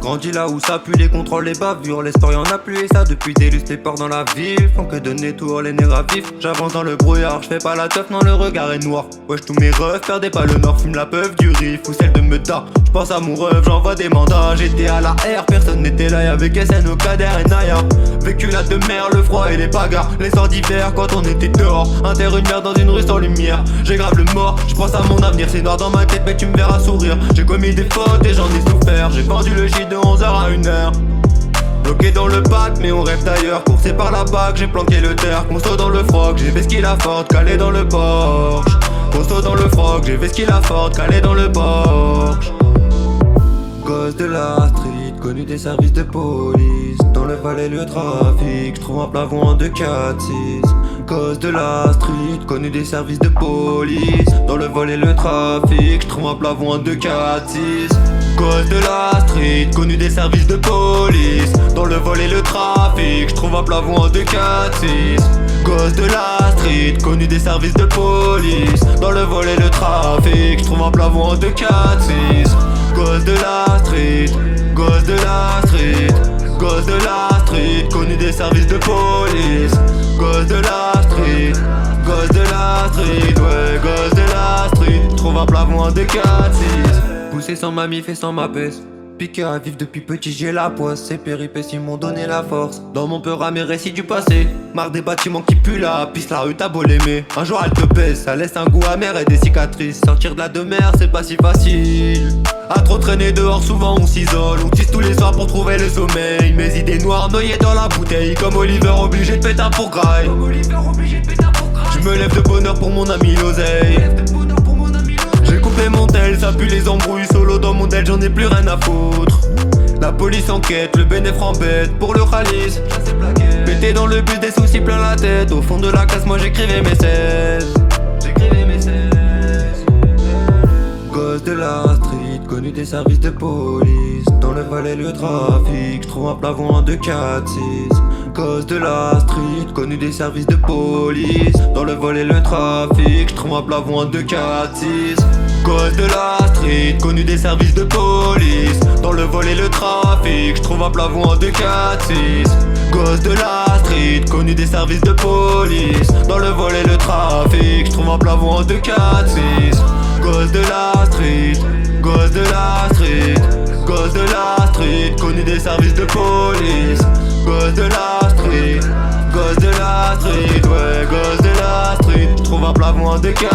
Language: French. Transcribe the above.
Grandis là où ça pue, les contrôles, les bavures. L'histoire y'en a plus et ça depuis des lustres, les ports dans la ville font que donner tour, les nerfs à vif. J'avance dans le brouillard, j'fais pas la teuf, non le regard est noir. Wesh tous mes refs, perdez pas le nord, fume la peuf du riff ou celle de Meta. J'pense à mon rêve, j'envoie des mandats. J'étais à la R, personne n'était là, y'avait SN au Kader et Naya. Vécu la de mer, le froid et les bagarres. Les sorts d'hiver quand on était dehors. Inter une merde dans une rue sans lumière. J'ai grave le mort, j'pense à mon avenir. C'est noir dans ma tête mais tu me verras sourire. J'ai commis des fautes et j'en ai souffert. J'ai vendu le shit de 11h à 1h. Bloqué dans le pack mais on rêve d'ailleurs. Coursé par la bague, j'ai planqué le terre. Conso dans le froc, j'ai fait ce qu'il a fort, calé dans le Porsche. Conso dans le froc, j'ai fait ce qu'il a fort, calé dans le Porsche. Gosse de la street, connu des services de police. Dans le Valais le trafic, j'trouve un plafond en 2, 4, 6. Gosse de la street, connu des services de police. Dans le vol et le trafic, j'trouve un plafond en 2, 4, 6. Gosse de la street, connu des services de police. Dans le vol et le trafic, j'trouve un plafond en 2, 4, 6. Gosse de la street, connu des services de police. Dans le vol et le trafic, j'trouve un plafond en 2, 4, 6. Gosse de la street, gosse de la street, gosse de la street, connu des services de police. Gosse de la street, gosse de la street, ouais, gosse de la street. Trouve un plafond en 2, 4, 6. Poussé sans mamie, fait sans ma baisse. Piqué à vivre depuis petit, j'ai la poisse. Ces péripéties m'ont donné la force. Dans mon peur à mes récits du passé. Marre des bâtiments qui puent la pisse, la rue t'as beau l'aimer. Un jour elle te pèse, ça laisse un goût amer et des cicatrices. Sortir de la demeure, c'est pas si facile. À trop traîner dehors, souvent on s'isole. On tisse tous les soirs pour trouver le sommeil. Mes idées noires noyées dans la bouteille. Comme Oliver obligé de péter pour graille. Je me lève de bonheur pour mon ami l'oseille. J'ai coupé mon tel, ça pue les embrouilles. Solo dans mon del, j'en ai plus rien à foutre. La police enquête, le bénéf en bête pour le khalis. Pété dans le bus, des soucis plein la tête. Au fond de la classe, moi j'écrivais mes 16. Gosse de la street, connu des services de police. Dans le Valais le trafic, j'trouve un plafond en 2, 4, 6. Gosse de la street, connu des services de police. Dans le vol et le trafic, j'trouve un plafond en 2, 4, 6. Gosse de la street, connu des services de police. Dans le vol et le trafic, j'trouve un plafond en 2, 4, 6. Gosse de la street, connu des services de police. Dans le vol et le trafic, j'trouve un plafond en 2, 4, 6. Gosse de la street, gosse de la street, gosse de la street, connu des services de police. Gosse de la street, gosse de la street, ouais, gosse de la street. J'trouve un plafond en 2, 4.